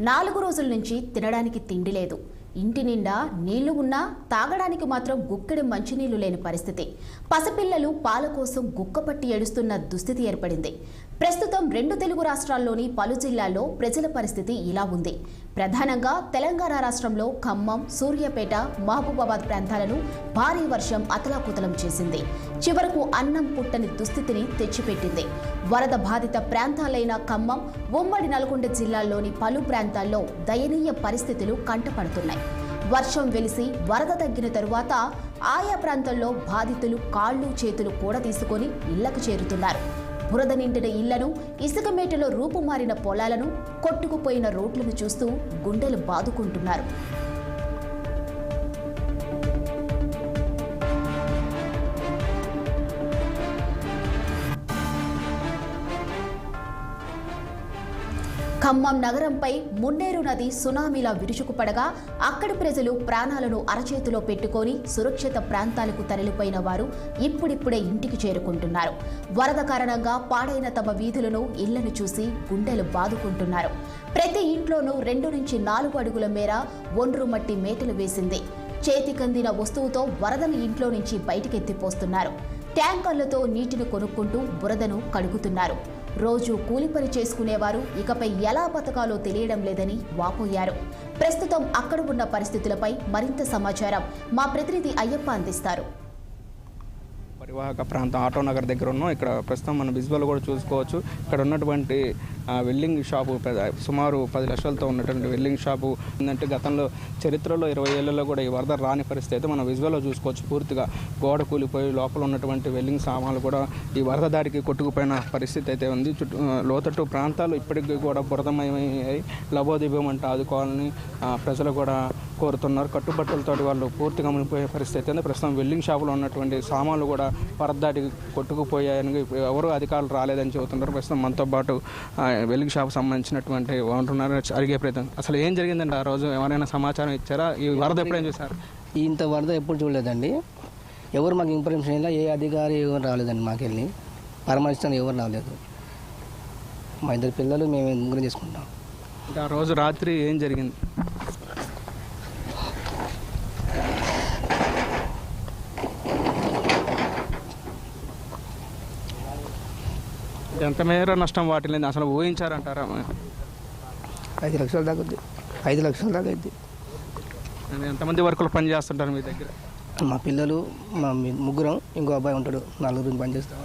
4 రోజుల నుంచి తినడానికి తిండి లేదు. ఇంటి నిండా నీళ్లు ఉన్నా తాగడానికి మాత్రం గుక్కెడు మంచినీళ్లు లేని పరిస్థితి. పసిపిల్లలు పాల కోసం గుక్కపట్టి ఏడుస్తున్న దుస్థితి ఏర్పడింది. ప్రస్తుతం 2 తెలుగు రాష్ట్రాల్లోని పలు జిల్లాల్లో ప్రజల పరిస్థితి ఇలా ఉంది. ప్రధానంగా తెలంగాణ రాష్ట్రంలో ఖమ్మం, సూర్యాపేట, మహబూబాబాద్ ప్రాంతాలను భారీ వర్షం అతలాకుతలం చేసింది. చివరకు అన్నం పుట్టని దుస్థితిని తెచ్చిపెట్టింది. వరద బాధిత ప్రాంతాలైన ఖమ్మం, ఉమ్మడి నల్గొండ జిల్లాల్లోని పలు ప్రాంతాల్లో దయనీయ పరిస్థితులు కంటపడుతున్నాయి. వర్షం వెలిసి వరద తగ్గిన తరువాత ఆయా ప్రాంతాల్లో బాధితులు కాళ్ళు చేతులు కూడా తీసుకొని ఇళ్లకు చేరుతున్నారు. బురద నిండిన ఇళ్లను, ఇసుక మేటలో రూపుమారిన పొలాలను, కొట్టుకుపోయిన రోడ్లను చూస్తూ గుండెలు బాదుకుంటున్నారు. ఖమ్మం నగరంపై మున్నేరు నది సునామీలా విరుచుకుపడగా అక్కడి ప్రజలు ప్రాణాలను అరచేతిలో పెట్టుకొని సురక్షిత ప్రాంతాలకు తరలిపోయిన వారు ఇప్పుడిప్పుడే ఇంటికి చేరుకుంటున్నారు. వరద కారణంగా పాడైన తమ వీధులను, ఇళ్లను చూసి గుండెలు బాదుకుంటున్నారు. ప్రతి ఇంట్లోనూ 2 నుంచి 4 అడుగుల మేర ఒండ్రు మట్టి మేటలు వేసింది. చేతికందిన వస్తువుతో వరదను ఇంట్లో నుంచి బయటికెత్తిపోస్తున్నారు. ట్యాంకర్లతో నీటిని కొనుక్కుంటూ బురదను కడుగుతున్నారు. రోజు కూలి పని చేసుకునేవారు ఇకపై ఎలా బతకాలో తెలియడం లేదని వాపోయారు. ప్రస్తుతం అక్కడ ఉన్న పరిస్థితులపై మరింత సమాచారం మా ప్రతినిధి అయ్యప్ప అందిస్తారు. పరివాహక ప్రాంతం ఆటో నగర్ దగ్గర ఉన్నాం. ఇక్కడ ప్రస్తుతం మనం విజువల్ కూడా చూసుకోవచ్చు. ఇక్కడ ఉన్నటువంటి వెల్డింగ్ షాపు సుమారు 10 లక్షలతో ఉన్నటువంటి వెల్డింగ్ షాపు ఏంటంటే గతంలో చరిత్రలో 20 ఏళ్లలో కూడా ఈ వరద రాని పరిస్థితి అయితే మనం విజువల్లో చూసుకోవచ్చు. పూర్తిగా గోడ కూలిపోయి లోపల ఉన్నటువంటి వెల్డింగ్ సామాన్లు కూడా ఈ వరద దాడికి కొట్టుకుపోయిన పరిస్థితి అయితే ఉంది. లోతట్టు ప్రాంతాలు ఇప్పటికీ కూడా బురదమయమయ్యాయి. లబోదిబోమంటే ఆదుకోవాలని ప్రజలు కూడా కోరుతున్నారు. కట్టుబట్టలతో వాళ్ళు పూర్తిగా మునిగిపోయే పరిస్థితి అయితే ప్రస్తుతం వెల్డింగ్ షాపులో ఉన్నటువంటి సామాన్లు కూడా వరద దాడికి కొట్టుకుపోయాయని ఎవరు అధికారులు రాలేదని చెబుతున్నారు. ప్రస్తుతం మనతో పాటు వెల్డింగ్ షాప్ సంబంధించినటువంటి ఉంటున్నారు. అడిగే ప్రయత్నం అసలు ఏం జరిగిందండి ఆ రోజు? ఎవరైనా సమాచారం ఇచ్చారా? ఈ వరద ఎప్పుడేం చూసారు? ఇంత వరద ఎప్పుడు చూడలేదండి. ఎవరు మాకు ఇన్ఫర్మేషన్ ఇలా ఏ అధికారి ఎవరు రాలేదండి. మాకెళ్ళి పరామర్శించడానికి ఎవరు రాలేదు. మా 2 పిల్లలు మేము ముగ్గురు చేసుకుంటాం. ఆ రోజు రాత్రి ఏం జరిగింది? ఎంత మేర నష్టం వాటిల్లింది అసలు ఊహించారంటారా? 5 లక్షల దాకా 5 లక్షల దాకా అయింది. ఎంతమంది వర్కులు పని చేస్తుంటారు మీ దగ్గర? మా పిల్లలు మా ముగ్గురం, ఇంకో అబ్బాయి ఉంటాడు. 4 పని చేస్తాం.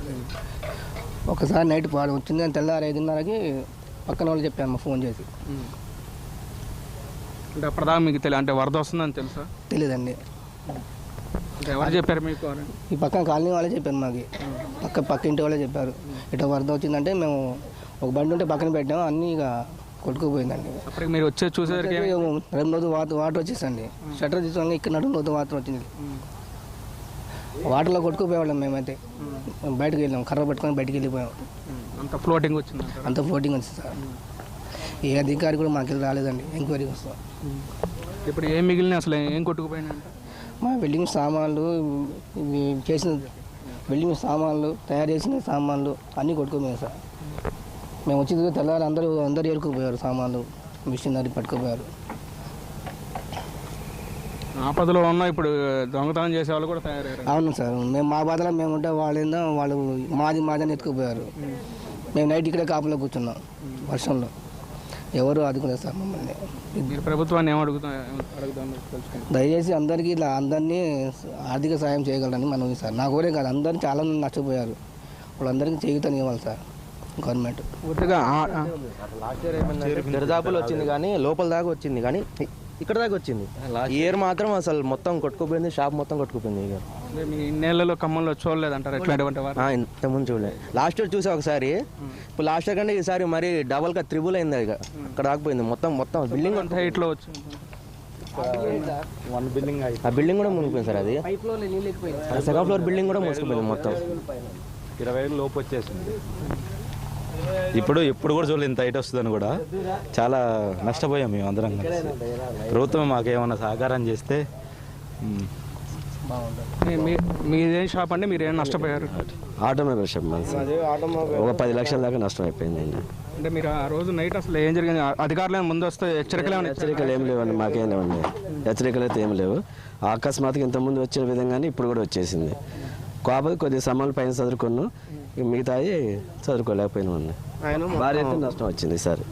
ఒకసారి నైట్ పాడు వచ్చింది అని తెల్లారి 5:30కి పక్కన వాళ్ళు చెప్పాను మా ఫోన్ చేసి. అంటే అప్పటిదాకా మీకు తెలియదు అంటే వరద వస్తుందని తెలుసా? తెలియదండి. ఎవరు చెప్పారు మీకు? ఈ పక్కన కాలనీ వాళ్ళే చెప్పారు. మాకు పక్క ఇంటి వాళ్ళే చెప్పారు. ఇట్లా వరద వచ్చిందంటే మేము ఒక బండి ఉంటే పక్కన పెట్టాము. అన్నీ ఇక కొట్టుకుపోయిందండి. అప్పటికి మీరు వచ్చే చూసేసరికి 2 రోజులు వాటర్ వచ్చేసండి. షట్టర్ తీసుకొని ఇక్కడ 2 రోజులు వాటర్ వచ్చింది. వాటర్లో కొట్టుకుపోయేవాళ్ళం మేమైతే. బయటకు వెళ్ళాం, కర్ర పట్టుకొని బయటకు వెళ్ళిపోయాం. అంత ఫ్లోటింగ్ వచ్చింది. అంత ఫ్లోటింగ్ వచ్చింది సార్. ఏ అధికారి కూడా మాకు వెళ్ళి రాలేదండి. ఎంక్వైరీకి వస్తాం. ఇప్పుడు ఏం మిగిలినాయి? అసలు ఏం కొట్టుకుపోయినాయి? మా వెల్డింగ్ సామాన్లు, చేసిన వెల్డింగ్ సామాన్లు, తయారు చేసిన సామాన్లు అన్నీ కొట్టుకుపోయాయి సార్. మేము వచ్చి తెల్లారి అందరూ ఏరుకుపోయారు. సామాన్లు, మిషనరీ పట్టుకుపోయారు. ఆపదలో ఉన్న ఇప్పుడు దొంగతనం చేసే వాళ్ళు కూడా తయారయ్యారు. అవును సార్. మేము మా బాధలో మేము ఉంటే వాళ్ళు మాదని ఎత్తుకుపోయారు. మేము నైట్ ఇక్కడే కాపులో కూర్చున్నాం వర్షంలో. ఎవరు అడుగులేదు సార్ మమ్మల్ని. మీరు ప్రభుత్వాన్ని ఏమడుగుతాం? దయచేసి అందరికీ ఇలా అందరినీ ఆర్థిక సాయం చేయగలరని మనం సార్. నాకు కూడా కాదు, అందరూ చాలా మంది నష్టపోయారు. వాళ్ళందరికీ చేయుతని ఇవ్వాలి సార్ గవర్నమెంట్. పూర్తిగా లాస్ట్ ఇయర్ ఏమైందంటే దరిదాపులు వచ్చింది కానీ లోపల దాకా వచ్చింది కానీ ఇక్కడ దాకా వచ్చింది. ఇయర్ మాత్రం అసలు మొత్తం కొట్టుకుపోయింది. షాప్ మొత్తం కొట్టుకుపోయింది. ఇక మీ నెలలో ఖమ్మంలో చూడలేదంటారు ఎట్లాంటి? ఇంతకుముందు చూడలేదు. లాస్ట్ ఇయర్ చూసా ఒకసారి. ఇప్పుడు లాస్ట్ ఇయర్ కంటే ఈసారి మరి డబల్గా త్రిబుల్ అయింది. ఇక అక్కడ దాకపోయింది. మొత్తం బిల్డింగ్ అంతా హైట్లో వచ్చింది. ఆ బిల్డింగ్ కూడా మునిగిపోయింది సార్. అది సెకండ్ ఫ్లోర్ బిల్డింగ్ కూడా మూసుకుపోయింది మొత్తం. 20,000 లోపు వచ్చేసింది. ఇప్పుడు కూడా చూడలేదు ఇంత హైట్ వస్తుందని. కూడా చాలా నష్టపోయాం మేము అందరం కలిసి. ప్రభుత్వం మాకు ఏమన్నా సహకారం చేస్తే. మీదేం షాప్ అంటే మీరు ఏం నష్టపోయారు? ఆటోమొబైల్ షాప్ ఒక 10 లక్షల దాకా నష్టం అయిపోయింది. అంటే మీరు ఆ రోజు నైట్ అసలు ఏం జరిగింది? అధికారులు ముందు వస్తే హెచ్చరికలు ఏం లేవండి, మాకేం లేవండి. హెచ్చరికలు అయితే ఏం లేవు. అకస్మాత్తుగా ఇంతకుముందు వచ్చిన విధంగానే ఇప్పుడు కూడా వచ్చేసింది. కాకపోతే కొద్దిగా సమయాలు పైన చదువుకున్నాం, మిగతాయి చదువుకోలేకపోయినామండి. భారీ ఎత్తున నష్టం వచ్చింది ఈసారి.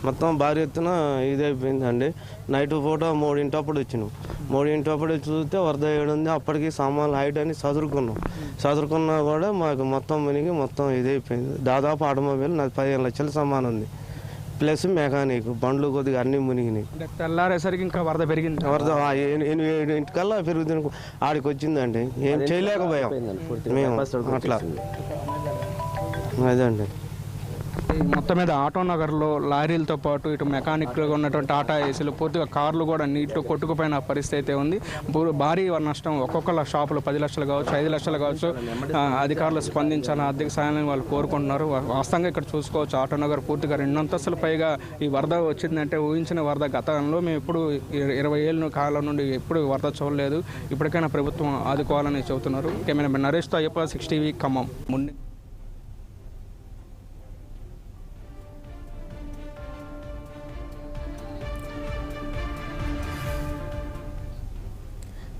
మొత్తం భారీ ఎత్తున ఇదైపోయిందండి. నైట్ పూట 3 వచ్చినాం. 3 చూస్తే వరద ఏడుంది. అప్పటికి సామాన్లు హైట్ అని చదువుకున్నా కూడా మాకు మొత్తం మునిగి మొత్తం ఇదైపోయింది. దాదాపు ఆటోమొబైల్ నాకు 15 లక్షల సామాన్ ఉంది, ప్లస్ మెకానిక్ బండ్లు కొద్దిగా అన్నీ మునిగినాయి. తెల్లారేసరికి ఇంకా వరద పెరిగింది. వరద 8 పెరుగుతుంది, ఆడికి వచ్చిందండి. ఏం చేయలేకపోయాం మేము అట్లా. అదండి మొత్తం మీద ఆటో నగర్లో లారీలతో పాటు ఇటు మెకానిక్గా ఉన్నటువంటి టాటా ఏసీలు పూర్తిగా కార్లు కూడా నీటిలో కొట్టుకుపోయిన పరిస్థితి అయితే ఉంది. భారీ నష్టం. ఒక్కొక్క షాపులు 10 లక్షలు కావచ్చు, 5 లక్షలు కావచ్చు. అధికారులు స్పందించాలని ఆర్థిక సాయాన్ని వాళ్ళు కోరుకుంటున్నారు. వాస్తవంగా ఇక్కడ చూసుకోవచ్చు ఆటో నగర్ పూర్తిగా 2 అంతస్తుల పైగా ఈ వరద వచ్చిందంటే ఊహించిన వరద. గతంలో మేము ఎప్పుడు 20 ఏళ్ళ కాలం నుండి ఎప్పుడు వరద చూడలేదు. ఇప్పటికైనా ప్రభుత్వం ఆదుకోవాలని చెబుతున్నారు. కెమెరామెన్ నరేష్తో అయ్యప్ప, 6 టీవీ, ఖమ్మం.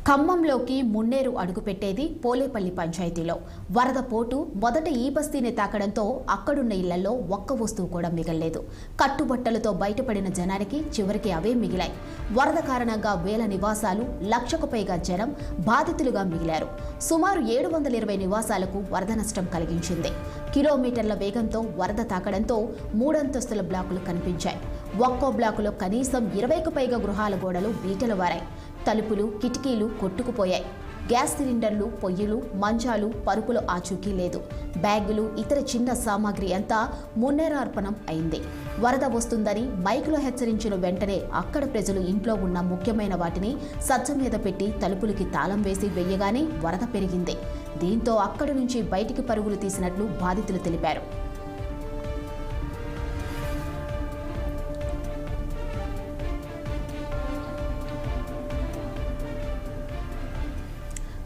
ఖమ్మంలోకి మున్నేరు అడుగుపెట్టేది పోలేపల్లి పంచాయతీలో. వరద పోటు మొదట ఈ బస్తీని తాకడంతో అక్కడున్న ఇళ్లలో ఒక్క వస్తువు కూడా మిగల్లేదు. కట్టుబట్టలతో బయటపడిన జనానికి చివరికి అవే మిగిలాయి. వరద కారణంగా వేల నివాసాలు, 1,00,000కు పైగా జనం బాధితులుగా మిగిలారు. సుమారు 720 నివాసాలకు వరద నష్టం కలిగించింది. కిలోమీటర్ల వేగంతో వరద తాకడంతో 3 అంతస్తుల బ్లాకులు కనిపించాయి. ఒక్కో బ్లాకులో కనీసం 20కు పైగా గృహాల గోడలు బీటలు వారాయి. తలుపులు, కిటికీలు కొట్టుకుపోయాయి. గ్యాస్ సిలిండర్లు, పొయ్యిలు, మంచాలు, పరుపులు ఆచూకీ లేదు. బ్యాగులు, ఇతర చిన్న సామాగ్రి అంతా మున్నేరార్పణం అయింది. వరద వస్తుందని మైకులో హెచ్చరించిన వెంటనే అక్కడ ప్రజలు ఇంట్లో ఉన్న ముఖ్యమైన వాటిని సజ్జ మీద పెట్టి తలుపులకి తాళం వేసి వెయ్యగానే వరద పెరిగింది. దీంతో అక్కడి నుంచి బయటికి పరుగులు తీసినట్లు బాధితులు తెలిపారు.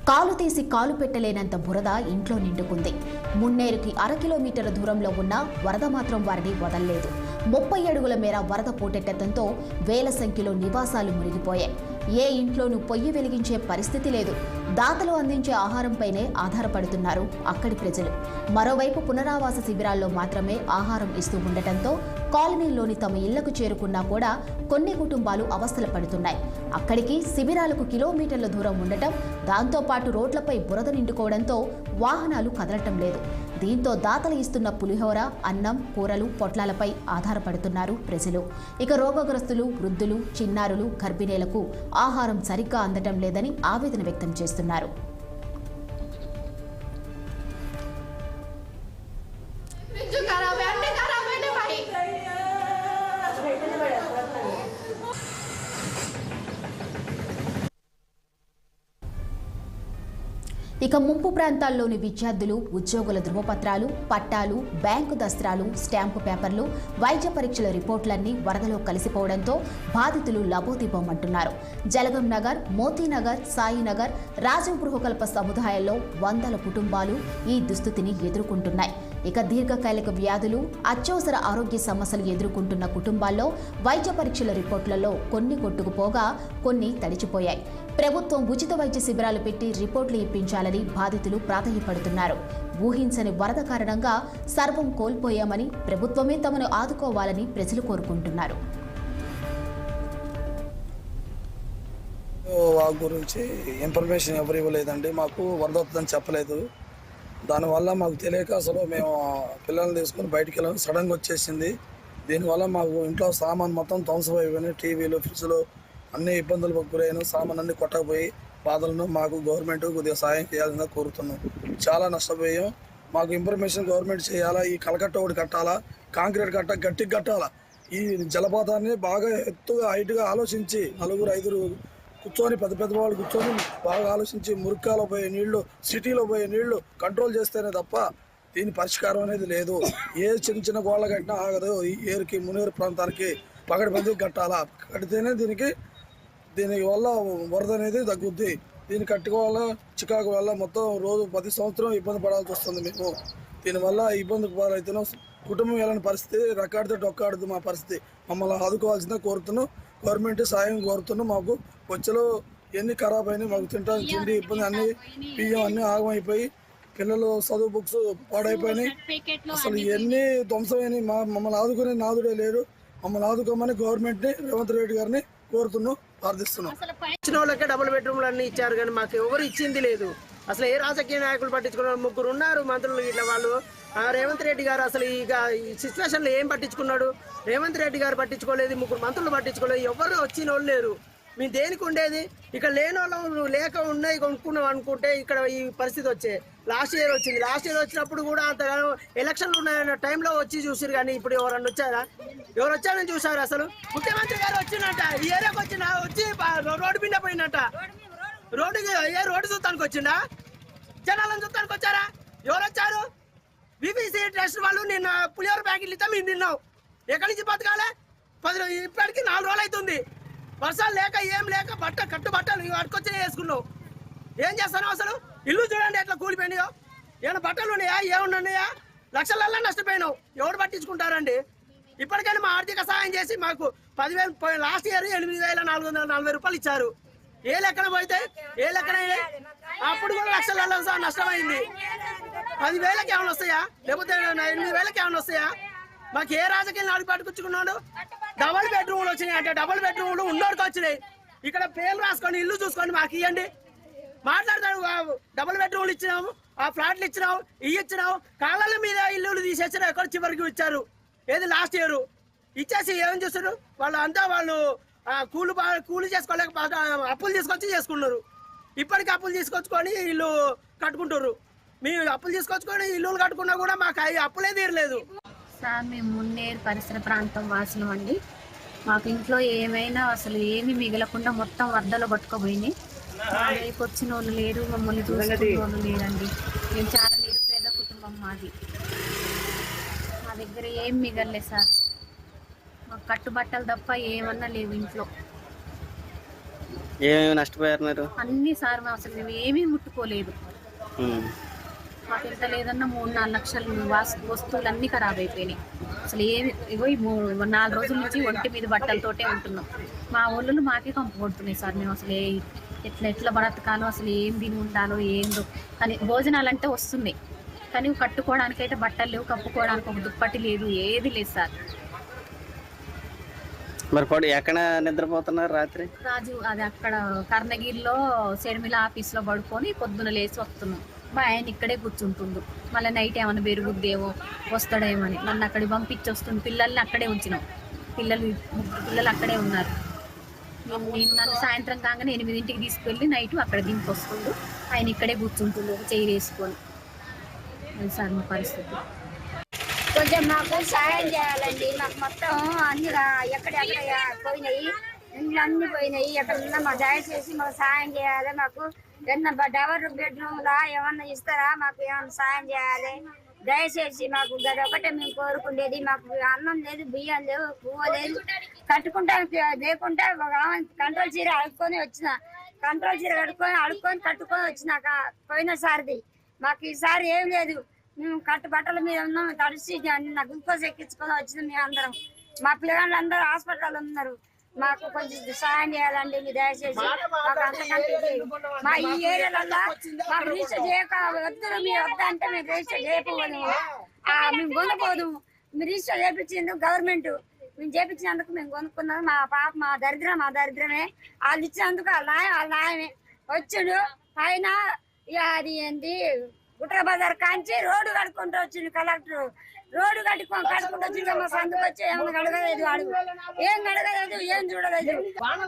కాలు తీసి కాలు పెట్టలేనంత బురద ఇంట్లో నిండుకుంది. మున్నేరుకి 1/2 కిలోమీటర్ల దూరంలో ఉన్న వరద మాత్రం వారిని వదల్లేదు. 30 అడుగుల మేర వరద పోటెత్తడంతో వేల సంఖ్యలో నివాసాలు మునిగిపోయాయి. ఏ ఇంట్లోనూ పొయ్యి వెలిగించే పరిస్థితి లేదు. దాతలు అందించే ఆహారంపైనే ఆధారపడుతున్నారు అక్కడి ప్రజలు. మరోవైపు పునరావాస శిబిరాల్లో మాత్రమే ఆహారం ఇస్తూ ఉండటంతో కాలనీలోని తమ ఇళ్లకు చేరుకున్నా కూడా కొన్ని కుటుంబాలు అవస్థలు పడుతున్నాయి. అక్కడికి శిబిరాలకు కిలోమీటర్ల దూరం ఉండటం, దాంతోపాటు రోడ్లపై బురద నిండుకోవడంతో వాహనాలు కదలటం లేదు. దీంతో దాతలు ఇస్తున్న పులిహోర, అన్నం, కూరలు, పొట్లాలపై ఆధారపడుతున్నారు ప్రజలు. ఇక రోగగ్రస్తులు, వృద్ధులు, చిన్నారులు, గర్భిణీలకు ఆహారం సరిగ్గా అందటం లేదని ఆవేదన వ్యక్తం చేస్తున్నారు. ఇక ముంపు ప్రాంతాల్లోని విద్యార్థులు, ఉద్యోగుల ధృవపత్రాలు, పట్టాలు, బ్యాంకు దస్త్రాలు, స్టాంపు పేపర్లు, వైద్య పరీక్షల రిపోర్టులన్నీ వరదలో కలిసిపోవడంతో బాధితులు లబోదిబోమంటున్నారు. జలగం నగర్, మోతీనగర్, సాయినగర్, రాజీవ్ గృహకల్ప సముదాయాల్లో వందల కుటుంబాలు ఈ దుస్థితిని ఎదుర్కొంటున్నాయి. ఇక దీర్ఘకాలిక వ్యాధులు, అత్యవసర ఆరోగ్య సమస్యలు ఎదుర్కొంటున్న కుటుంబాల్లో వైద్య పరీక్షల రిపోర్టులలో కొన్ని కొట్టుకుపోగా కొన్ని తడిచిపోయాయి. ప్రభుత్వం ఉచిత వైద్య శిబిరాలు పెట్టి రిపోర్టులు ఇప్పించాలని బాధితులు ప్రాధాన్యపడుతున్నారు. ఊహించని వరద కారణంగా సర్వం కోల్పోయామని, ప్రభుత్వమే తమను ఆదుకోవాలని ప్రజలు కోరుకుంటున్నారు. వాటి గురించి ఇన్ఫర్మేషన్ ఎవరు ఇవ్వలేదండి. మాకు వరద వస్తుందని చెప్పలేదు. దానివల్ల మాకు తెలియక అసలు మేము పిల్లల్ని తీసుకుని బయటికి వెళ్ళాము. సడన్గా వచ్చేసింది. దీనివల్ల మాకు ఇంట్లో సామాన్ మొత్తం ధ్వంసమైపోయినాయి. టీవీలు, ఫ్రిడ్జ్లు అన్ని ఇబ్బందులకు గురైన సామాన్ అన్ని కొట్టకపోయి బాధలను మాకు గవర్నమెంట్ కొద్దిగా సాయం చేయాలని కోరుతున్నాం. చాలా నష్టపోయాం. మాకు ఇన్ఫర్మేషన్ గవర్నమెంట్ చేయాలా. ఈ కలకట్ట ఒకటి కట్టాలా, కాంక్రీట్ గట్టిగా కట్టాలా. ఈ జలపాతాన్ని బాగా ఎత్తుగా హైట్గా ఆలోచించి 4-5 కూర్చొని పెద్ద వాళ్ళు కూర్చొని బాగా ఆలోచించి మురికాలో పోయే నీళ్లు, సిటీలో పోయే నీళ్లు కంట్రోల్ చేస్తేనే తప్ప దీని పరిష్కారం అనేది లేదు. ఏ చిన్న గోళ్ళ కట్టినా ఆగదు. ఈ ఏరుకి మునేరు ప్రాంతానికి పగడబంది కట్టాలా. కడితేనే దీని వల్ల వరద అనేది తగ్గుద్ది. దీన్ని కట్టుకోవాలా. చికాకు వల్ల మొత్తం రోజు 10 సంవత్సరం ఇబ్బంది పడాల్సి వస్తుంది. మేము దీనివల్ల ఇబ్బందికి పాలైతేనే కుటుంబం వెళ్ళని పరిస్థితి, రెక్కాడితే డొక్కాడుతూ మా పరిస్థితి. మమ్మల్ని ఆదుకోవాల్సిందే కోరుతున్నాం. గవర్నమెంట్ సాయం కోరుతున్నాం. మాకు వచ్చలో ఎన్ని ఖరాబ్ అయినాయి, మాకు తింటానికి తిండి ఇబ్బంది, అన్ని బియ్యం అన్నీ ఆగమైపోయి, పిల్లలు చదువు బుక్స్ పాడైపోయినాయి. అసలు ఎన్ని ధ్వంసమైనాయి. మమ్మల్ని ఆదుకునే నాదుడే లేడు. మమ్మల్ని ఆదుకోమని గవర్నమెంట్ని, రేవంత్ రెడ్డి గారిని కోరుతున్నాం, ప్రార్థిస్తున్నాం. ఇచ్చిన వాళ్ళకే డబుల్ బెడ్రూమ్లు అన్నీ ఇచ్చారు, కానీ మాకు ఎవరు ఇచ్చింది లేదు. అసలు ఏ రాజకీయ నాయకులు పట్టించుకున్నారు? 3 ఉన్నారు మంత్రులు ఇట్లా వాళ్ళు. రేవంత్ రెడ్డి గారు అసలు ఇక ఈ సిచ్యువేషన్లో ఏం పట్టించుకున్నాడు? రేవంత్ రెడ్డి గారు పట్టించుకోలేదు, 3 మంత్రులు పట్టించుకోలేదు, ఎవరు వచ్చిన వాళ్ళు లేరు. మేము దేనికి ఉండేది? ఇక్కడ లేని వాళ్ళు లేక ఉన్నాయి కొనుక్కున్నాం అనుకుంటే ఇక్కడ ఈ పరిస్థితి వచ్చే. లాస్ట్ ఇయర్ వచ్చింది. లాస్ట్ ఇయర్ వచ్చినప్పుడు కూడా అంతగానో ఎలక్షన్లు ఉన్నాయన్న టైంలో వచ్చి చూసారు, కానీ ఇప్పుడు ఎవరన్నా వచ్చారా? ఎవరు వచ్చారని చూసారు? అసలు ముఖ్యమంత్రి గారు వచ్చిందట, ఈ ఏరియాకి వచ్చి రోడ్డు మీద పోయినట్ట. రోడ్డు చూస్తానికి వచ్చిందా? జనాలను చూస్తానికి వచ్చారా? ఎవరు వచ్చారు? బీబీసీ ట్రస్ట్ వాళ్ళు నిన్న పులిహోర ప్యాకెట్లు ఇస్తే మేము తిన్నాం. ఎక్కడి నుంచి బతకాలే? ఇప్పటికి 4 రోజులు అవుతుంది. వర్షాలు లేక ఏం లేక కట్టుబట్టలు అటుకొచ్చి వేసుకున్నావు. ఏం చేస్తాను? అసలు ఇల్లు చూడండి ఎట్లా కూలిపోయినాయో. ఏమైనా బట్టలు ఉన్నాయా? ఏమన్నాయా? లక్షలల్లా నష్టపోయినావు. ఎవరు పట్టించుకుంటారండి? ఇప్పటికైనా మా ఆర్థిక సహాయం చేసి మాకు 10,000, లాస్ట్ ఇయర్ 8,440 రూపాయలు ఇచ్చారు. ఏ లెక్కన పోతే ఏ లెక్కన అప్పుడు కూడా లక్షలలో నష్టమైంది. 10,000కి ఏమైనా వస్తాయా? లేకపోతే 8,000కి ఏమైనా వస్తాయా? మాకు ఏ రాజకీయ నాడు పట్టుకొచ్చుకున్నాడు? డబుల్ బెడ్రూమ్లు వచ్చినాయి అంటే డబుల్ బెడ్రూమ్లు ఉన్నోడికి వచ్చినాయి. ఇక్కడ పేర్లు రాసుకొని ఇల్లు చూసుకొని మాకు ఇవ్వండి. మాట్లాడతాడు. డబుల్ బెడ్రూమ్లు ఇచ్చినాము, ఆ ఫ్లాట్లు ఇచ్చినాము, ఇచ్చినాము. కాళ్ళ మీద ఇల్లులు తీసేసారు, ఎక్కడ చివరికి ఇచ్చారు. ఏది లాస్ట్ ఇయర్ ఇచ్చేసి ఏం చేస్తారు? వాళ్ళు కూలి చేసుకోలేక అప్పులు తీసుకొచ్చి చేసుకున్నారు. ఇప్పటికీ అప్పులు తీసుకొచ్చుకొని ఇల్లు కట్టుకుంటారు. మేము అప్పులు తీసుకొచ్చుకొని ఇల్లులు కట్టుకున్నా కూడా మాకు అప్పులే తీరలేదు. సార్, మేము మున్నేరు పరిసర ప్రాంతం వాసులం అండి. మాకు ఇంట్లో ఏమైనా అసలు ఏమీ మిగలకుండా మొత్తం వరదలు పట్టుకుపోయినాయి. మా వైపు వచ్చిన వాళ్ళు లేరు, మమ్మల్ని చూసుకునే వాళ్ళు లేరండి. మేము చాలా నిరుపేద కుటుంబం మాది. మా దగ్గర ఏం మిగలలేదు సార్. మాకు కట్టుబట్టలు తప్ప ఏమన్నా లేవు ఇంట్లో. ఏమేమి నష్టపోయారు? అన్నీ సార్, మేము అసలు మేము ఏమీ ముట్టుకోలేదు. మాకు ఎంత లేదన్నా 3-4 లక్షలు వస్తువులు అన్నీ ఖరాబ్ అయిపోయినాయి. అసలు ఏమి ఇగో 4 రోజుల నుంచి ఒంటి మీద బట్టలతోటే ఉంటున్నాం. మా ఊళ్ళో మాకే కంపు కొడుతున్నాయి సార్. మేము అసలు ఎట్లా బ్రతకాలో, అసలు ఏం తిని ఉండాలో ఏందో. కానీ భోజనాలు అంటే వస్తున్నాయి, కానీ కట్టుకోవడానికైతే బట్టలు లేవు, కప్పుకోవడానికి ఒక దుప్పటి లేదు, ఏది లేదు సార్. మరి ఎక్కడ నిద్రపోతున్నారు రాత్రి? రాజు అది అక్కడ కర్ణగిరిలో సెడిమిల ఆఫీస్లో పడుకొని పొద్దున లేచి వస్తున్నాం. మా ఆయన ఇక్కడే కూర్చుంటుండు. మళ్ళీ నైట్ ఏమైనా పెరుగుద్దేమో, వస్తాడేమో అని నన్ను అక్కడికి పంపించి వస్తుంది. పిల్లల్ని అక్కడే ఉంచినాం. పిల్లలు అక్కడే ఉన్నారు. నేను నన్ను సాయంత్రం కాగానే 8ంటికి తీసుకెళ్ళి నైట్ అక్కడ దింపొస్తుండు. ఆయన ఇక్కడే కూర్చుంటుండు చైర్ వేసుకొని. అది సార్ మా పరిస్థితి. కొంచెం మాకు సాయం చేయాలండి. మాకు మొత్తం అన్ని ఎక్కడెక్కడ పోయినాయి, ఇంట్లో అన్ని పోయినాయి. ఎక్కడన్నా మాకు దయచేసి మాకు సాయం చేయాలి. మాకు ఏమన్నా డబల్ బెడ్రూమ్లా ఏమన్నా ఇస్తారా? మాకు ఏమన్నా సాయం చేయాలి దయచేసి. మాకు గది ఒకటే మేము కోరుకునేది. మాకు అన్నం లేదు, బియ్యం లేవు, పువ్వు లేదు, కట్టుకుంటా లేకుంటే కంట్రోల్ చీర అడుక్కొని వచ్చిన, కంట్రోల్ చీర కట్టుకొని వచ్చినాక పోయినసారిది. మాకు ఈసారి ఏం లేదు. మేము బట్టల మీద ఉన్నాం, తడిసి నా గ్లూకోజ్ ఎక్కించుకొని వచ్చినాం. మేము అందరం, మా పిల్లగాళ్ళు అందరూ హాస్పిటల్ ఉన్నారు. మాకు కొంచెం సాయం చేయాలండి మీరు దయచేసి. మాకు అంతకంటే మా ఈ ఏరియాలలో మాకు రిజిస్టర్ చేయక వద్దు, మీరు వద్ద అంటే మేము రిజిస్టర్ చేయకపోదు, మేము కొనుక్కోదు. మీరు రిజిస్టర్ చేయించింది గవర్నమెంట్, మేము చేయించినందుకు మేము కొనుక్కున్నాం. మా దరిద్రమే. వాళ్ళు ఇచ్చినందుకు వాళ్ళ న్యాయమే. వచ్చిండు పైన అది ఏంటి గుట్ర బజార్ కాంచి రోడ్డు కడుక్కుంటూ వచ్చిండు కలెక్టర్. రోడ్డు కడుక్కుంటూ వచ్చిండు. మా సందుకు వచ్చి ఏమైనా గడగలేదు, అడుగు ఏం గడగలేదు, ఏం చూడలేదు.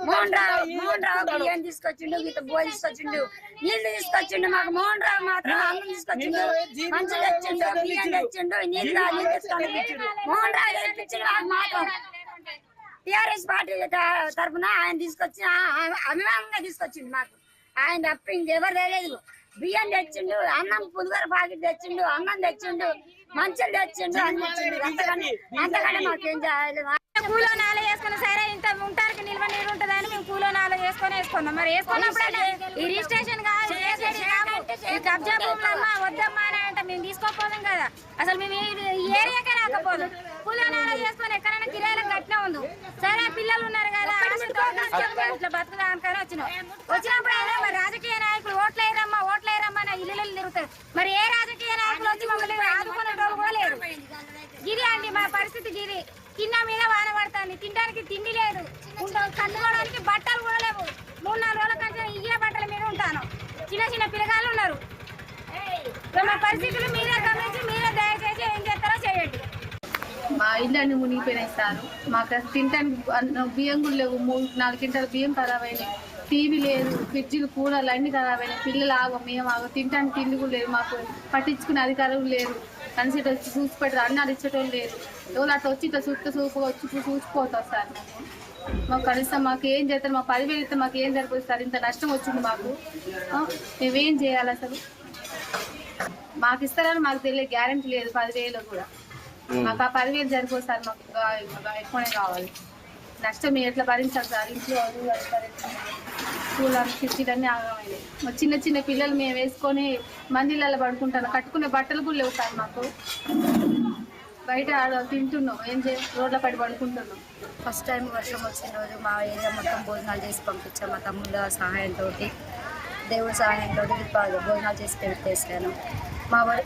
మోహన్ రావు ఏం తీసుకొచ్చిండు, గీత బో తీసుకొచ్చిండు, నీళ్లు తీసుకొచ్చిండు. మాకు మోహన్ రావు మాత్రం అన్నం తీసుకొచ్చిండు, మంచి తెచ్చిండు, బియ్యం తెచ్చిండు, నీళ్ళు తెచ్చుకోండి. మోహన్ రావు తెప్పించిండు. మాకు మాత్రం టీఆర్ఎస్ పార్టీ తరఫున ఆయన తీసుకొచ్చి అభిమానంగా తీసుకొచ్చిండు. మాకు ఆయన తప్ప ఇంకెవరు తెలియదు. బియ్యం తెచ్చిండు, అన్నం పులిహోర ప్యాకెట్ తెచ్చిండు, అన్నం తెచ్చిండు, మంచులు తెచ్చిండు, అన్ని తెచ్చిండు. అంతకంటే మాకేం చేయాలి? కూలో నాలు వేసుకున్నా సరే, ఇంత ఉంటానికి నిల్వ నీరు ఉంటుందని మేము కూలో నాలు వేసుకున్నాం. మరి వేసుకున్నప్పుడు ఈ రిజిస్ట్రేషన్ కాదు, కబ్జా భూములమ్మా వద్దమ్మా అని అంటే మేము తీసుకోకపోదాం కదా, అసలు మేము ఈ ఏరియాకే రాకపోదాం. కూలనాలా చేసుకొని ఎక్కడైనా కిరాయిలకు కట్టినా ఉంది. సరే పిల్లలు ఉన్నారు కదా, ఇట్లా బతుకుదానికని వచ్చినప్పుడు అయినా మరి రాజకీయ నాయకులు ఓట్లేరమ్మా నా ఇల్లు తిరుగుతారు. మరి ఏ రాజకీయ నాయకులు వచ్చి మమ్మల్ని ఆదుకునే రోజు కూడా లేరు. గిరి అండి మా పరిస్థితి గిరి. కింద మీద వాన పడుతుంది, తినడానికి తిండి లేదు, కట్టుకోవడానికి బట్టలు కూడా లేవు. 3-4 రోజుల కంటే ఇయ్యే బట్టల మీద ఉంటాను. చిన్న పిల్లగాళ్ళు ఉన్నారు. మా పరిస్థితులు మీరే గమనించి మీరే దయచేసి ఏం చేస్తారో చేయండి. మా ఇల్లు అన్ని మునిగిపోయినాయి సార్. మాకు తినడానికి బియ్యం కూడా లేవు. 3-4 క్వింటాల బియ్యం ఖరాబ్ అయినాయి. టీవీ లేదు, ఫ్రిడ్జ్లు కూలర్లు అన్ని ఖరాబ్ అయినాయి. పిల్లలు మేము తినడానికి తిండి కూడా లేదు. మాకు పట్టించుకునే అధికారులు లేరు. కనీసం వచ్చి చూసి పెట్టారు, అన్నాలు ఇచ్చేటోళ్ళు లేరు. ఎవరు అట్లా వచ్చి ఇట్లా చూసిపోతారు సార్. మాకు కనీసం మాకు ఏం చేస్తారు? మాకు 10,000 ఇస్తే మాకు ఏం సరిపోతుంది సార్? ఇంత నష్టం వచ్చింది మాకు. మేమేం చేయాలి అసలు? మాకు ఇస్తారని మాకు తెలియదు, గ్యారెంటీ లేదు. 10,000 కూడా మాకు ఆ 10,000 సరిపోదు సార్. మాకు ఎక్కువనే కావాలి. నష్టం మేము ఎట్లా భరించాలి సార్? ఇంట్లో కూలర్ ఫ్రిడ్జ్లన్నీ ఆగమైనాయి. చిన్న పిల్లలు మేము వేసుకొని మందిళ్ళలో పడుకుంటాను. కట్టుకునే బట్టలు కూడా లేవు సార్. మాకు బయట తింటున్నాం, ఏం రోడ్ల పడి పడుకుంటున్నాం. ఫస్ట్ టైం వర్షం వచ్చిన రోజు మా ఏరియా మొత్తం భోజనాలు చేసి పంపించాం. మా తమ్ముళ్ళ సహాయంతో, దేవుడి సహాయంతో భోజనాలు చేసి పెట్టేసాను.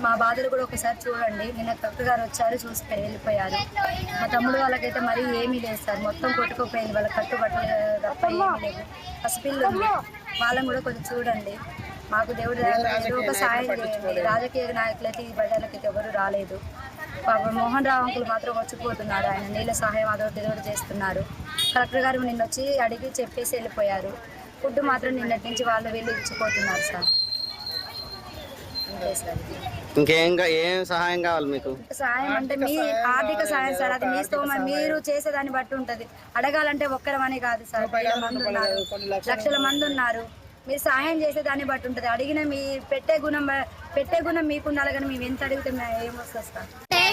మా బాధలు కూడా ఒకసారి చూడండి. నిన్న కక్క గారు వచ్చారు, చూసి వెళ్ళిపోయారు. మా తమ్ముడు వాళ్ళకైతే మరీ ఏమీ లేదు సార్. మొత్తం కొట్టుకుపోయింది. వాళ్ళ కట్టుబట్టలు తప్ప ఏమీ లేదు. పసిపిల్లు ఉంది, వాళ్ళని కూడా కొంచెం చూడండి. మాకు దేవుడి ఒక సాయం చేయండి. రాజకీయ నాయకులైతే ఈ ప్రజలకైతే ఎవరు రాలేదు. పాపం మోహన్ రావు అంకులు మాత్రం వచ్చిపోతున్నారు. ఆయన నీళ్ళ సహాయం అదొకటి ఇదొకటి చేస్తున్నారు. కలెక్టర్ గారు నిన్న వచ్చి అడిగి చెప్పేసి వెళ్ళిపోయారు. ఫుడ్ మాత్రం నిన్నటి నుంచి వాళ్ళు వెళ్ళి ఇచ్చిపోతున్నారు సార్. అంతే సార్. ఏం సహాయం కావాలి మీకు? సహాయం అంటే మీ ఆర్థిక సహాయం సార్. అది మీ స్తోమత, మీరు చేసేదాన్ని బట్టి ఉంటుంది. అడగాలంటే ఒక్కరమని కాదు సార్. 1,000 మంది ఉన్నారు, లక్షల మంది ఉన్నారు. మీరు సహాయం చేసేదాన్ని బట్టి ఉంటుంది. అడిగిన మీ పెట్టే గుణం మీకున్నారు. కానీ మేము ఎంత అడిగితే ఏమొస్తుంది సార్?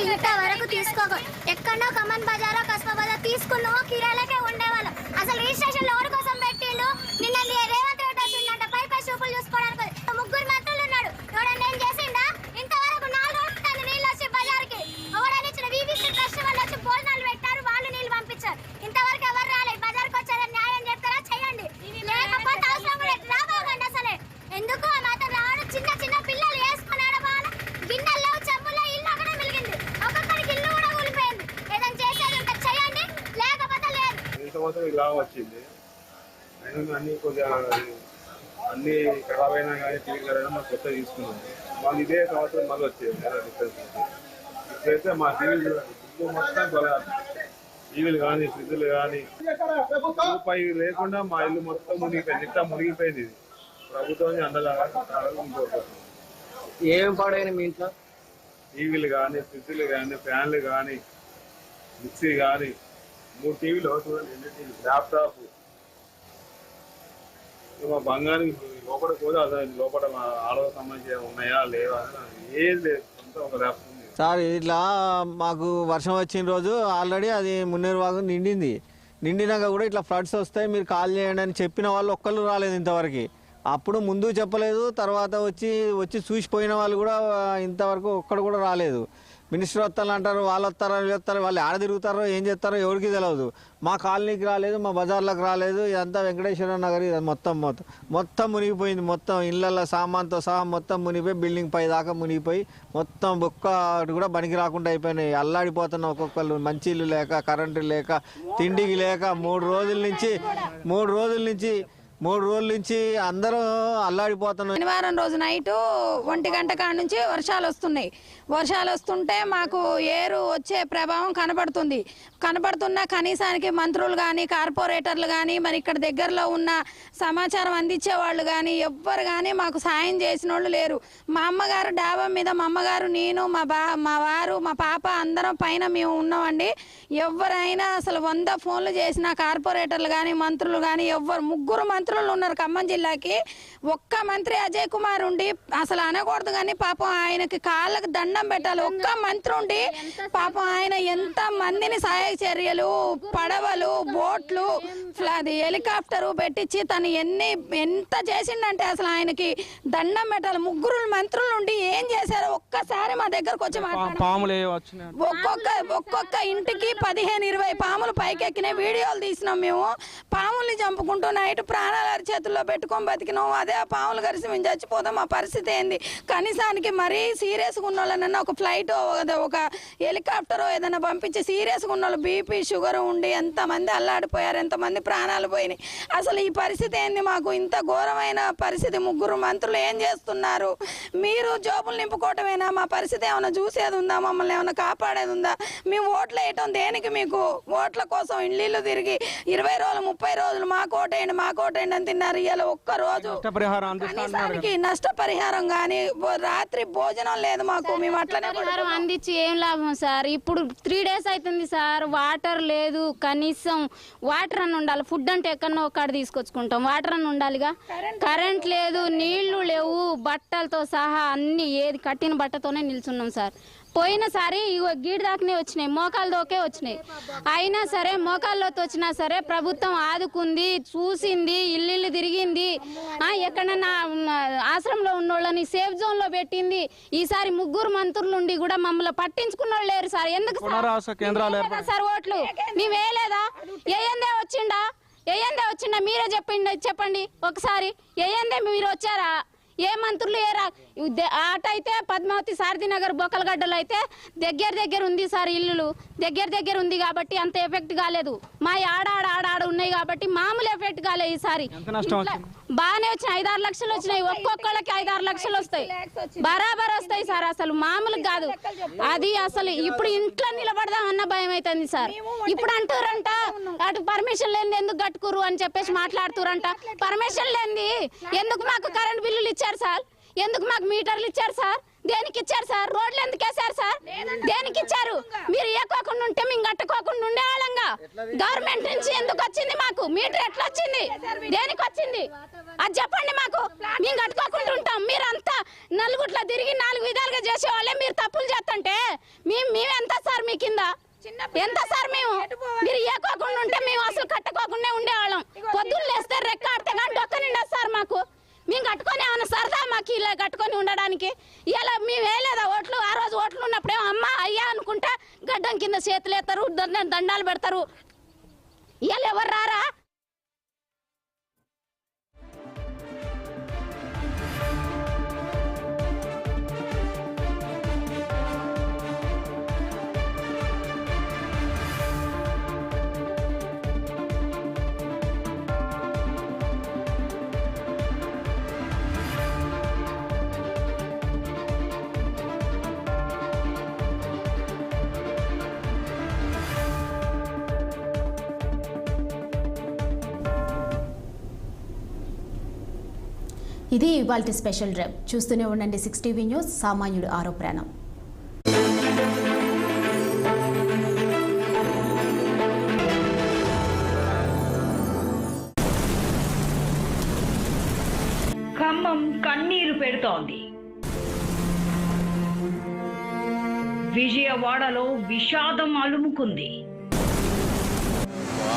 ఇంతవరకు తీసుకోక ఎక్కడో కమన్ బజారో కస్బా బజార్ తీసుకున్నామో కిరాయిలకే ఉండేవాళ్ళం. అసలు రిజిస్ట్రేషన్ ఎవరి కోసం పెట్టిండు? నిన్న రేవంత్ రెడ్డి వచ్చిందంట పై చూపులు చూసుకోవడానికి. 3 మంత్రులు ఉన్నాడు. ఎవడన్నా ఏం చేసిండా? ఇంతవరకు 4 రోజులు నీళ్ళు వచ్చి బజార్కి ఎవడని ఇచ్చిన వీవీసీ ట్రస్ట్ వాళ్ళు వచ్చి భోజనాలు పెట్టారు, వాళ్ళు నీళ్ళు పంపించారు. ఇంతవరకు ఎవరు రాలేదు. బజార్కి వచ్చారని న్యాయం చేస్తారా? చేయండి. లేకపోతే అవసరం కూడా రాబోకండి. అసలే ఎందుకు ఆ మాత్రం రావడం? చిన్న పిల్లలు వేసుకుని ఆడవాళ్ళు గిన్నెల్లో చెంబుల్లో ఇల్లు అక్కడ మిలిగింది. ఒక్కొక్కరికి ఇల్లు కూడా కూలిపోయింది. ఏదైనా చేసేది ఉంటే చేయండి, లేకపోతే లేదు. సంవత్సరం ఇలా వచ్చింది. అన్ని ఖరాబ్ అయినా కానీ తిరిగి మాకు కొత్త తీసుకున్నాం. వాళ్ళు ఇదే సంవత్సరం మళ్ళీ వచ్చేది. ఇప్పుడైతే మా టీవీలు మొత్తం టీవీలు కానీ ఫ్రిడ్జ్లు కానీ రూపాయి లేకుండా మా ఇల్లు మొత్తం మునిగిపోయింది. ఇట్లా మునిగిపోయింది. ప్రభుత్వం అందగా ఏం పాడైన మీ ఇంట్లో? టీవీలు కానీ ఫ్రిడ్జ్లు కానీ ఫ్యాన్లు కానీ మిక్సీ కానీ 3 టీవీలు ల్యాప్టాప్. మా బంగారం లోపల కూడా లోపల ఆడవ సంబంధించి ఉన్నాయా లేవా ఏం లేదు. ఒక ల్యాప్టాప్ సార్ ఇట్లా మాకు వర్షం వచ్చిన రోజు ఆల్రెడీ అది మున్నేరు వాగు నిండినాక కూడా ఇట్లా ఫ్లడ్స్ వస్తాయి, మీరు కాల్ చేయండి అని చెప్పిన వాళ్ళు ఒక్కళ్ళు రాలేదు ఇంతవరకు. అప్పుడు ముందు చెప్పలేదు, తర్వాత వచ్చి చూసిపోయిన వాళ్ళు కూడా ఇంతవరకు ఒక్కడు కూడా రాలేదు. మినిస్టర్ వస్తాను అంటారు, వాళ్ళు వస్తారో వీళ్ళు వస్తారో, వాళ్ళు ఆడ తిరుగుతారో ఏం చేస్తారో ఎవరికి తెలియదు. మా కాలనీకి రాలేదు, మా బజార్లకు రాలేదు. ఇదంతా వెంకటేశ్వర నగర్ ఇది మొత్తం మునిగిపోయింది. మొత్తం ఇళ్ళల్లో సామాన్తో సహా మొత్తం మునిగిపోయి బిల్డింగ్ పై దాకా మునిగిపోయి మొత్తం బొక్క కూడా బనికి రాకుండా అయిపోయినాయి. అల్లాడిపోతున్న ఒక్కొక్కళ్ళు. మంచి ఇల్లు లేక, కరెంటు లేక, తిండికి లేక 3 రోజుల నుంచి అందరూ అల్లాడిపోతున్నాం. శనివారం రోజు నైట్ 1 గంట కాడ నుంచి వర్షాలు వస్తుంటే మాకు ఏరు వచ్చే ప్రభావం కనబడుతున్న కనీసానికి మంత్రులు కానీ కార్పొరేటర్లు కానీ మరి ఇక్కడ దగ్గరలో ఉన్న సమాచారం అందించే వాళ్ళు కానీ ఎవ్వరు కానీ మాకు సాయం చేసిన వాళ్ళు లేరు. మా అమ్మగారు డాబా మీద, మా అమ్మగారు, నేను, మా వారు, మా పాప అందరం పైన మేము ఉన్నామండి. ఎవరైనా అసలు 100 ఫోన్లు చేసిన కార్పొరేటర్లు కానీ మంత్రులు కానీ 3 మంత్రులు మంత్రులు ఉన్నారు ఖమ్మం జిల్లాకి. ఒక్క మంత్రి అజయ్ కుమార్ ఉండి అసలు అనకూడదు కానీ పాపం ఆయనకి కాళ్ళకి దండం పెట్టాలి. ఒక్క మంత్రి ఉండి పాపం ఆయన ఎంత మందిని సహాయక చర్యలు, పడవలు, బోట్లు, అది హెలికాప్టరు పెట్టించి తను ఎంత చేసిండంటే అసలు ఆయనకి దండం పెట్టాలి. ముగ్గురు మంత్రులు ఉండి ఏం చేశారో ఒక్కసారి మా దగ్గరకు వచ్చి ఒక్కొక్క ఇంటికి 15-20 పాములు పైకెక్కినాయి. వీడియోలు తీసినాం మేము. పాముల్ని చంపుకుంటూ నైట్ ప్రాణాల చేతుల్లో పెట్టుకొని బతికినాం. అదే ఆ పాములు కలిసి మేము చచ్చిపోతాం. ఆ పరిస్థితి ఏంది? కనీసానికి మరీ సీరియస్గా ఉన్న వాళ్ళనన్నా ఒక ఫ్లైట్, ఒక హెలికాప్టరో ఏదైనా పంపించి సీరియస్గా ఉన్న వాళ్ళు బీపీ షుగర్ ఉండి ఎంతమంది అల్లాడిపోయారు, ఎంతమంది ప్రాణాలు పోయినాయి. అసలు ఈ పరిస్థితి ఏంది? మాకు ఇంత ఘోరమైన పరిస్థితి. ముగ్గురు మంత్రులు ఏం చేస్తున్నారు? మీరు జోబులు నింపుకోవటమేనా? మా పరిస్థితి ఏమైనా చూసేది ఉందా? మమ్మల్ని ఏమైనా కాపాడేది ఉందా? మేము ఓట్లు వేయటం దేనికి? మీకు ఓట్ల కోసం ఇల్లు తిరిగి 20 రోజులు 30 రోజులు మా కోటేయండి అని తిన్నారు. ఇలా ఒక్క రోజు నష్టపరిహారం కానీ రాత్రి భోజనం లేదు మాకు. మేము అట్లనే అందించి ఏం లాభం సార్? ఇప్పుడు 3 days అవుతుంది సార్, వాటర్ లేదు. కనీసం వాటర్ అని ఉండాలి. ఫుడ్ అంటే ఎక్కడో ఒక్కడ తీసుకొచ్చుకుంటాం, వాటర్ అని ఉండాలిగా. కరెంట్ లేదు, నీళ్లు లేవు, బట్టలతో సహా అన్ని ఏది కట్టిన బట్టతోనే నిల్చున్నాం సార్. పోయినసారి గీడి దాకానే వచ్చినాయి, మోకాళ్ళతోకే వచ్చినాయి. అయినా సరే మోకాళ్ళతో వచ్చినా సరే ప్రభుత్వం ఆదుకుంది, చూసింది, ఇల్లు తిరిగింది. ఎక్కడన్నా ఆశ్రమంలో ఉన్నోళ్ళని సేఫ్ జోన్లో పెట్టింది. ఈసారి ముగ్గురు మంత్రులు ఉండి కూడా మమ్మల్ని పట్టించుకున్న వాళ్ళు లేరు సార్. ఎందుకు సార్ ఓట్లు మేము వేయలేదా? ఏందే వచ్చిండా మీరే చెప్పండి ఒకసారి. ఏందే మీరు వచ్చారా? ఏ మంత్రులు ఏరా? అటైతే పద్మావతి సారథి నగర్ బొక్కలగడ్డలో అయితే దగ్గర ఉంది సార్. ఇల్లులు దగ్గర ఉంది కాబట్టి అంత ఎఫెక్ట్ కాలేదు. మా ఆడ ఉన్నాయి కాబట్టి మామూలు ఎఫెక్ట్ కాలేదు. ఈసారి బాగానే వచ్చినాయి, 5-6 లక్షలు వచ్చినాయి. ఒక్కొక్కళ్ళకి 5-6 లక్షలు వస్తాయి, బరాబర్ వస్తాయి సార్. అసలు మామూలు కాదు అది. అసలు ఇప్పుడు ఇంట్లో నిలబడదాం అన్న భయం అవుతుంది సార్. ఇప్పుడు అంటారంట అటు పర్మిషన్ లేని ఎందుకు కట్టుకురు అని చెప్పేసి మాట్లాడుతురంట. పర్మిషన్ లేని ఎందుకు మాకు కరెంట్ బిల్లులు ఇచ్చారు సార్? ఎందుకు మాకు మీటర్లు ఇచ్చారు సార్? దేనికి ఇచ్చారు సార్? రోడ్లు ఎందుకు వేసారు సార్? దేనికి ఇచ్చారు? మీరు ఇవ్వకోకుండా ఉంటే మేము కట్టుకోకుండా ఉండేవాళ్ళంగా. గవర్నమెంట్ నుంచి ఎందుకు వచ్చింది మాకు మీటర్? ఎట్లా వచ్చింది? దేనికి వచ్చింది? అది చెప్పండి మాకు. మేము కట్టుకోకుండా ఉంటాం. మీరంతా నలుగుట్లా తిరిగి 4 విధాలుగా చేసేవాళ్ళే. మీరు తప్పులు చేస్తుంటే మేము ఎంత సార్ మీ కింద? ఎంత సార్? మీరు ఇవ్వకోకుండా ఉంటే మేము అసలు కట్టుకోకుండా ఉండేవాళ్ళం. పొద్దున్న లేస్తే రెక్క ఆడితే కానీ డొక్క నిండా సార్ మాకు. మేము కట్టుకొని ఏమన్నా సరదా మాకు ఇలా కట్టుకొని ఉండడానికి? ఇలా మేము వేయలేదా ఓట్లు? ఆ రోజు ఓట్లు ఉన్నప్పుడే అమ్మ అయ్యా అనుకుంటా గడ్డం కింద చేతులు ఎత్తారు, దండాలు పెడతారు. ఇలా ఎవరు రారా? ఇది ఇవాల్టి స్పెషల్ డ్రైవ్. చూస్తూనే ఉండండి 6TV న్యూస్. సామాన్యుడు ఆరో ప్రాణం. ఖమ్మం కన్నీరు పెడుతోంది. విజయవాడలో విషాదం అలుముకుంది.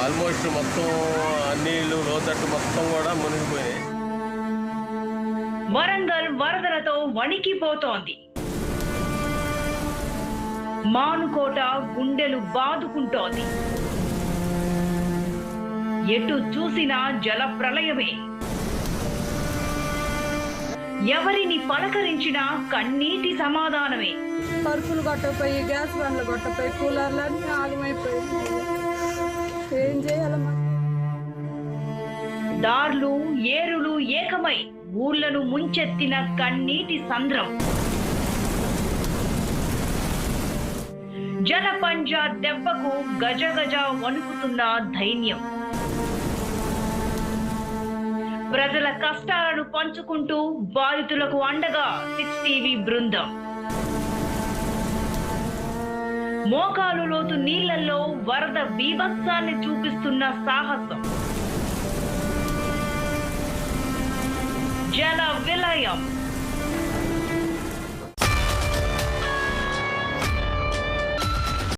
ఆల్మోస్ట్ మొత్తం నీళ్లు లోతట్టు మొత్తం కూడా మునిగిపోయాయి. వరంగల్ వరదలతో వణికిపోతోంది. మానుకోట గుండెలు బాదుకుంటోంది. ఎటు చూసినా జల ప్రళయమే. ఎవరిని పలకరించినా కన్నీటి సమాధానమే. పరుపులు కొట్టపోయి, గ్యాస్ బండ్లు కొట్టపోయి, కూలర్లన్నీ ఆగమైపోయి ఏం చేయాలమ్మా? దార్లు ఏరులు ఏకమై ఊర్లను ముంచెత్తిన కన్నీటి సంద్రం. జలపంజా దెబ్బకు గజగజ వణుకుతున్న ధైర్యం. ప్రజల కష్టాలను పంచుకుంటూ బాధితులకు అండగా 6TV బృందం. మోకాలు లోతు నీళ్లలో వరద బీభత్సాన్ని చూపిస్తున్న సాహసం. జల విలయం.